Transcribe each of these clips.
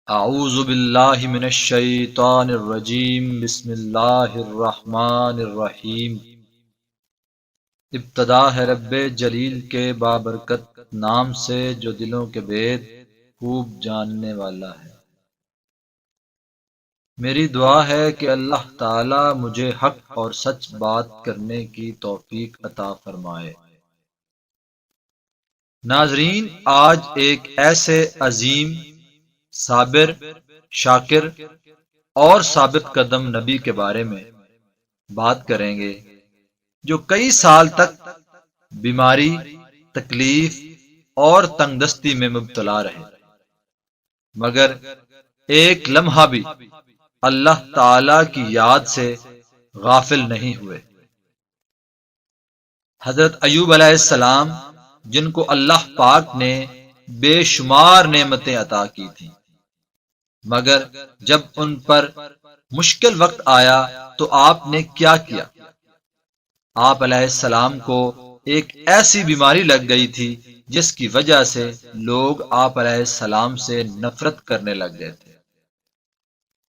اعوذ باللہ من الشیطان الرجیم بسم اللہ الرحمن الرحیم۔ ابتدا ہے رب جلیل کے بابرکت نام سے جو دلوں کے بید خوب جاننے والا ہے۔ میری دعا ہے کہ اللہ تعالی مجھے حق اور سچ بات کرنے کی توفیق عطا فرمائے۔ ناظرین، آج ایک ایسے عظیم، صابر، شاکر اور ثابت قدم نبی کے بارے میں بات کریں گے جو کئی سال تک بیماری، تکلیف اور تنگ دستی میں مبتلا رہے، مگر ایک لمحہ بھی اللہ تعالی کی یاد سے غافل نہیں ہوئے۔ حضرت ایوب علیہ السلام، جن کو اللہ پاک نے بے شمار نعمتیں عطا کی تھیں، مگر جب ان پر مشکل وقت آیا تو آپ نے کیا کیا؟ آپ علیہ السلام کو ایک ایسی بیماری لگ گئی تھی جس کی وجہ سے لوگ آپ علیہ السلام سے نفرت کرنے لگ گئے تھے۔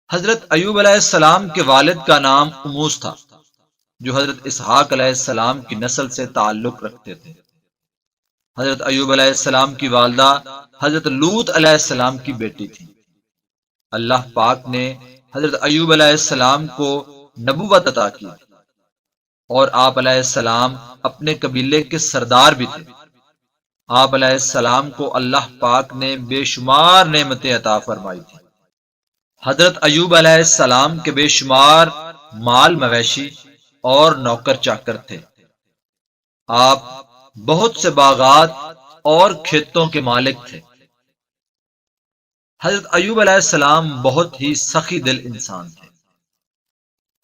حضرت ایوب علیہ السلام کے والد کا نام اموس تھا، جو حضرت اسحاق علیہ السلام کی نسل سے تعلق رکھتے تھے۔ حضرت ایوب علیہ السلام کی والدہ حضرت لوط علیہ السلام کی بیٹی تھی۔ اللہ پاک نے حضرت ایوب علیہ السلام کو نبوت عطا کی اور آپ علیہ السلام اپنے قبیلے کے سردار بھی تھے۔ آپ علیہ السلام کو اللہ پاک نے بے شمار نعمتیں عطا فرمائی تھی۔ حضرت ایوب علیہ السلام کے بے شمار مال مویشی اور نوکر چاکر تھے۔ آپ بہت سے باغات اور کھیتوں کے مالک تھے۔ حضرت ایوب علیہ السلام بہت ہی سخی دل انسان تھے۔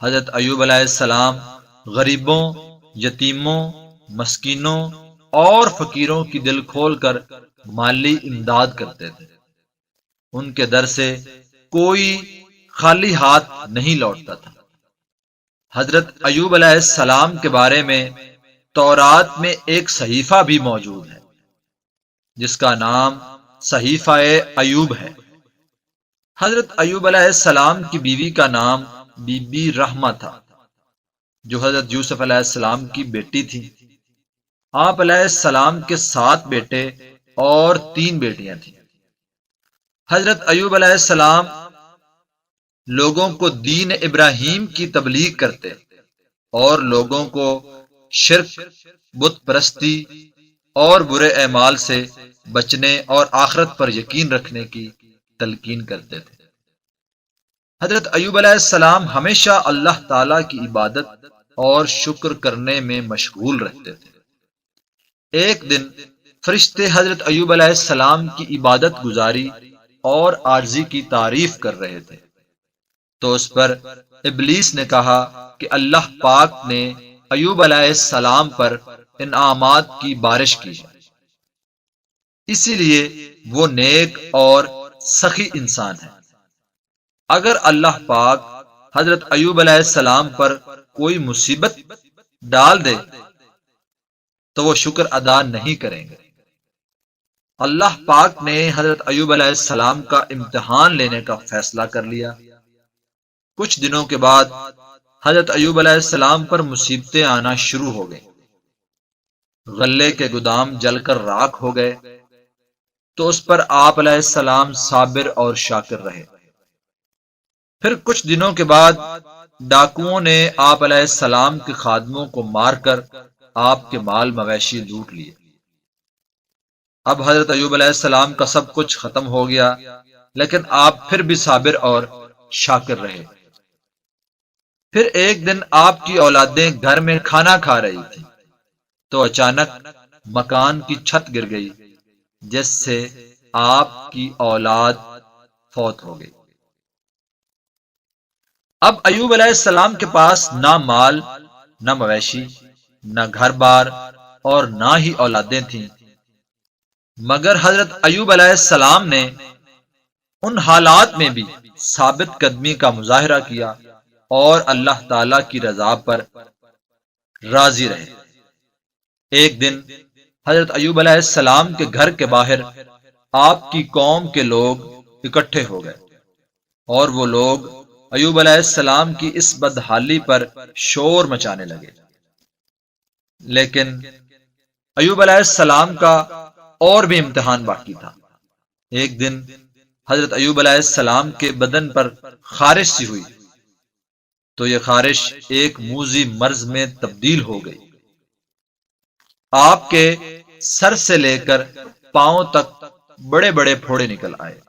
حضرت ایوب علیہ السلام غریبوں، یتیموں، مسکینوں اور فقیروں کی دل کھول کر مالی امداد کرتے تھے۔ ان کے در سے کوئی خالی ہاتھ نہیں لوٹتا تھا۔ حضرت ایوب علیہ السلام کے بارے میں تورات میں ایک صحیفہ بھی موجود ہے جس کا نام صحیفہ ایوب ہے۔ حضرت ایوب علیہ السلام کی بیوی کا نام بی بی رحمہ تھا، جو حضرت یوسف علیہ السلام کی بیٹی تھی۔ آپ علیہ السلام کے 7 بیٹے اور 3 بیٹیاں تھیں۔ حضرت ایوب علیہ السلام لوگوں کو دین ابراہیم کی تبلیغ کرتے اور لوگوں کو شرک، بت پرستی اور برے اعمال سے بچنے اور آخرت پر یقین رکھنے کی تلقین کرتے تھے۔ حضرت ایوب علیہ السلام ہمیشہ اللہ تعالی کی عبادت اور شکر کرنے میں مشغول رہتے تھے۔ ایک دن فرشتے حضرت ایوب علیہ السلام کی عبادت گزاری اور عاجزی کی تعریف کر رہے تھے، تو اس پر ابلیس نے کہا کہ اللہ پاک نے ایوب علیہ السلام پر انعامات کی بارش کی ہے، اسی لیے وہ نیک اور سخی انسان ہے۔ اگر اللہ پاک حضرت ایوب علیہ السلام پر کوئی مصیبت ڈال دے تو وہ شکر ادا نہیں کریں گے۔ اللہ پاک نے حضرت ایوب علیہ السلام کا امتحان لینے کا فیصلہ کر لیا۔ کچھ دنوں کے بعد حضرت ایوب علیہ السلام پر مصیبتیں آنا شروع ہو گئیں۔ غلے کے گودام جل کر راکھ ہو گئے تو اس پر آپ علیہ السلام صابر اور شاکر رہے۔ پھر کچھ دنوں کے بعد ڈاکوؤں نے آپ علیہ السلام کے خادموں کو مار کر آپ کے مال مویشی لوٹ لیے۔ اب حضرت ایوب علیہ السلام کا سب کچھ ختم ہو گیا، لیکن آپ پھر بھی صابر اور شاکر رہے۔ پھر ایک دن آپ کی اولادیں گھر میں کھانا کھا رہی تھیں تو اچانک مکان کی چھت گر گئی، جس سے آپ کی اولاد فوت ہو گئی۔ اب ایوب علیہ السلام کے پاس نہ مال، نہ مویشی، نہ گھر بار اور نہ ہی اولادیں تھیں، مگر حضرت ایوب علیہ السلام نے ان حالات میں بھی ثابت قدمی کا مظاہرہ کیا اور اللہ تعالی کی رضا پر راضی رہے۔ ایک دن حضرت ایوب علیہ السلام کے گھر کے باہر آپ کی قوم کے لوگ اکٹھے ہو گئے، اور وہ لوگ ایوب علیہ السلام کی اس بدحالی پر شور مچانے لگے۔ لیکن ایوب علیہ السلام کا اور بھی امتحان باقی تھا۔ ایک دن حضرت ایوب علیہ السلام کے بدن پر خارش سی ہوئی، تو یہ خارش ایک موذی مرض میں تبدیل ہو گئی۔ آپ کے سر سے لے کر پاؤں تک بڑے بڑے پھوڑے نکل آئے،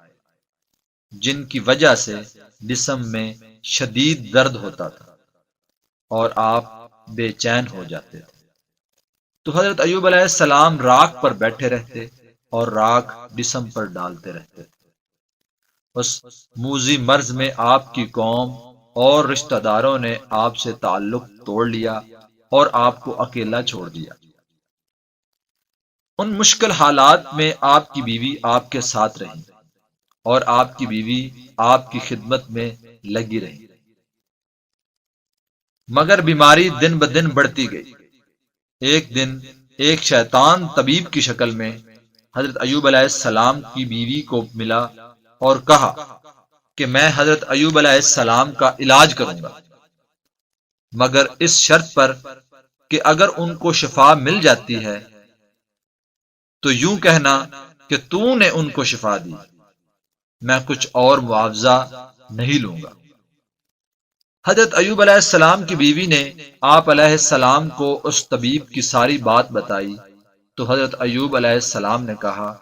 جن کی وجہ سے جسم میں شدید درد ہوتا تھا اور آپ بے چین ہو جاتے تھے۔ تو حضرت ایوب علیہ السلام راکھ پر بیٹھے رہتے اور راکھ جسم پر ڈالتے رہتے تھے۔ اس موذی مرض میں آپ کی قوم اور رشتہ داروں نے آپ سے تعلق توڑ لیا اور آپ کو اکیلا چھوڑ دیا۔ ان مشکل حالات میں آپ کی بیوی آپ کے ساتھ رہی اور آپ کی بیوی آپ کی خدمت میں لگی رہی، مگر بیماری دن بدن بڑھتی گئی۔ ایک دن ایک شیطان طبیب کی شکل میں حضرت ایوب علیہ السلام کی بیوی کو ملا اور کہا کہ میں حضرت ایوب علیہ السلام کا علاج کروں گا، مگر اس شرط پر کہ اگر ان کو شفا مل جاتی ہے تو یوں کہنا کہ تو نے ان کو شفا دی، میں کچھ اور معاوضہ نہیں لوں گا۔ حضرت ایوب علیہ السلام کی بیوی نے آپ علیہ السلام کو اس طبیب کی ساری بات بتائی، تو حضرت ایوب علیہ السلام نے کہا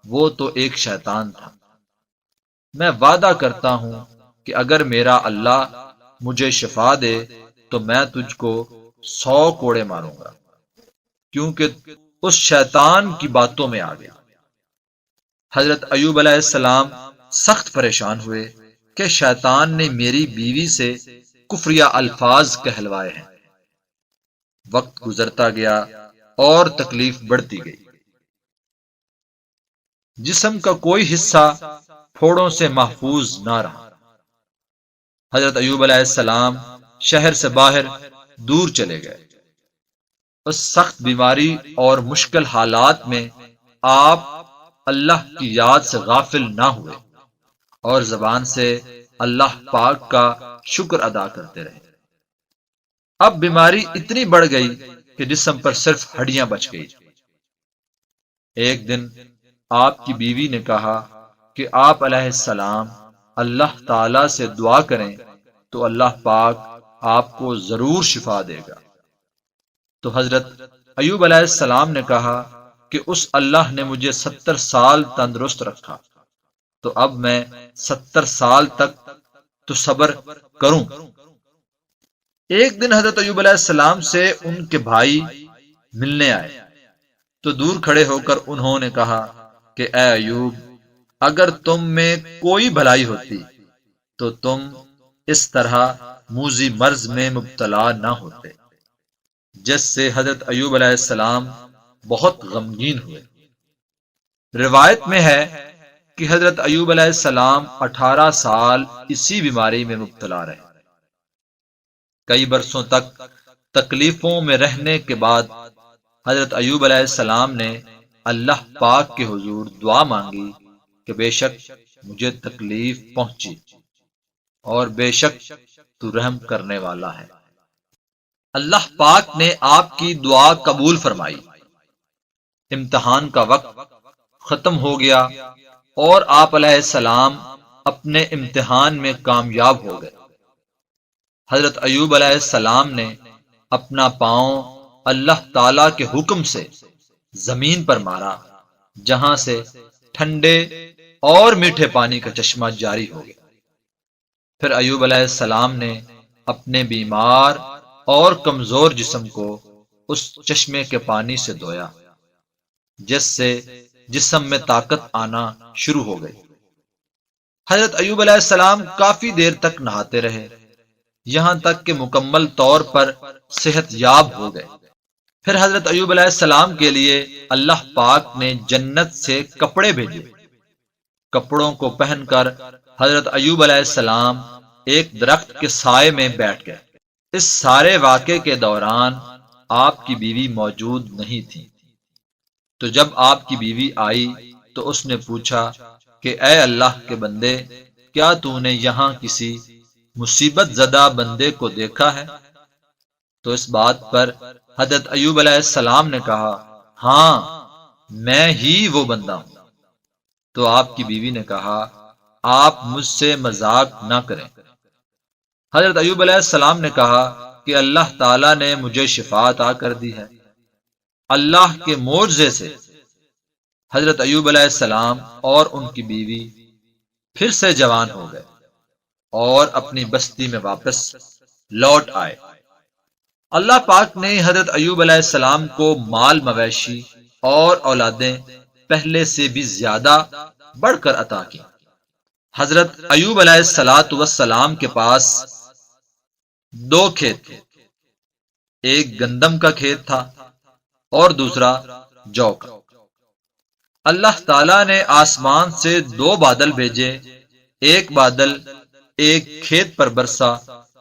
وہ تو ایک شیطان تھا، میں وعدہ کرتا ہوں کہ اگر میرا اللہ مجھے شفا دے تو میں تجھ کو 100 کوڑے ماروں گا، کیونکہ اس شیطان کی باتوں میں آ گیا۔ حضرت ایوب علیہ السلام سخت پریشان ہوئے کہ شیطان نے میری بیوی سے کفریہ الفاظ کہلوائے ہیں۔ وقت گزرتا گیا اور تکلیف بڑھتی گئی۔ جسم کا کوئی حصہ پھوڑوں سے محفوظ نہ رہا۔ حضرت ایوب علیہ السلام شہر سے باہر دور چلے گئے۔ اس سخت بیماری اور مشکل حالات میں آپ اللہ کی یاد سے غافل نہ ہوئے اور زبان سے اللہ پاک کا شکر ادا کرتے رہے۔ اب بیماری اتنی بڑھ گئی کہ جسم پر صرف ہڈیاں بچ گئی۔ ایک دن آپ کی بیوی نے کہا کہ آپ علیہ السلام اللہ تعالی سے دعا کریں تو اللہ پاک آپ کو ضرور شفا دے گا۔ تو حضرت ایوب علیہ السلام نے کہا کہ اس اللہ نے مجھے 70 سال تندرست رکھا، تو اب میں 70 سال تک تو صبر کروں۔ ایک دن حضرت ایوب علیہ السلام سے ان کے بھائی ملنے آئے، تو دور کھڑے ہو کر انہوں نے کہا کہ اے ایوب، اگر تم میں کوئی بھلائی ہوتی تو تم اس طرح موذی مرض میں مبتلا نہ ہوتے، جس سے حضرت ایوب علیہ السلام بہت غمگین ہوئے۔ روایت میں ہے کہ حضرت ایوب علیہ السلام 18 سال اسی بیماری میں مبتلا رہے۔ کئی برسوں تک تکلیفوں میں رہنے کے بعد حضرت ایوب علیہ السلام نے اللہ پاک کے حضور دعا مانگی کہ بے شک مجھے تکلیف پہنچی اور بے شک تو رحم کرنے والا ہے۔ اللہ پاک نے آپ کی دعا قبول فرمائی۔ امتحان کا وقت ختم ہو گیا اور آپ علیہ السلام اپنے امتحان میں کامیاب ہو گئے۔ حضرت ایوب علیہ السلام نے اپنا پاؤں اللہ تعالی کے حکم سے زمین پر مارا، جہاں سے ٹھنڈے اور میٹھے پانی کا چشمہ جاری ہو گیا۔ پھر ایوب علیہ السلام نے اپنے بیمار اور کمزور جسم کو اس چشمے کے پانی سے دھویا، جس سے جسم میں طاقت آنا شروع ہو گئی۔ حضرت ایوب علیہ السلام کافی دیر تک نہاتے رہے، یہاں تک کہ مکمل طور پر صحت یاب ہو گئے۔ پھر حضرت ایوب علیہ السلام کے لیے اللہ پاک نے جنت سے کپڑے بھیجے۔ کپڑوں کو پہن کر حضرت ایوب علیہ السلام ایک درخت کے سائے میں بیٹھ گئے۔ اس سارے واقعے کے دوران آپ کی بیوی موجود نہیں تھی، تو جب آپ کی بیوی آئی تو اس نے پوچھا کہ اے اللہ کے بندے، کیا تو نے یہاں کسی مصیبت زدہ بندے کو دیکھا ہے؟ تو اس بات پر حضرت ایوب علیہ السلام نے کہا، ہاں، میں ہی وہ بندہ ہوں۔ تو آپ کی بیوی نے کہا، آپ مجھ سے مذاق نہ کریں۔ حضرت ایوب علیہ السلام نے کہا کہ اللہ تعالیٰ نے مجھے شفا عطا کر دی ہے۔ اللہ کے معجزے سے حضرت ایوب علیہ السلام اور ان کی بیوی پھر سے جوان ہو گئے اور اپنی بستی میں واپس لوٹ آئے۔ اللہ پاک نے حضرت ایوب علیہ السلام کو مال مویشی اور اولادیں پہلے سے بھی زیادہ بڑھ کر عطا کی۔ حضرت ایوب علیہ السلام کے پاس 2 کھیت تھے، ایک گندم کا کھیت تھا اور دوسرا جو کا۔ اللہ تعالیٰ نے آسمان سے 2 بادل بھیجے، ایک بادل ایک کھیت پر برسا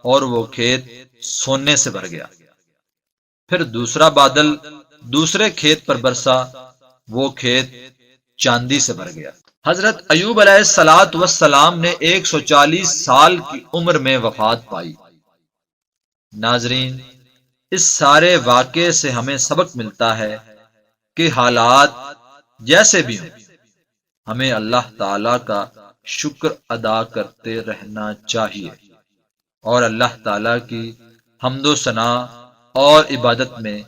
اور وہ کھیت سونے سے بھر گیا، پھر دوسرا بادل دوسرے کھیت پر برسا، وہ کھیت چاندی سے بھر گیا۔ حضرت ایوب علیہ السلام نے 140 سال کی عمر میں وفات پائی۔ ناظرین، اس سارے واقعے سے ہمیں سبق ملتا ہے کہ حالات جیسے بھی ہوں، ہمیں اللہ تعالی کا شکر ادا کرتے رہنا چاہیے اور اللہ تعالی کی حمد و ثنا اور عبادت میں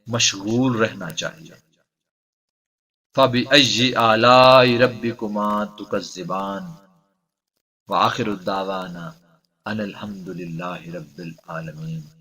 مشغول رہنا چاہیے۔ فَبِأَيِّ آلَاءِ رَبِّكُمَا تُكَذِّبَانِ وَآخِرُ دَعْوَانَا أَنِ الْحَمْدُ لِلَّهِ رَبِّ الْعَالَمِينَ۔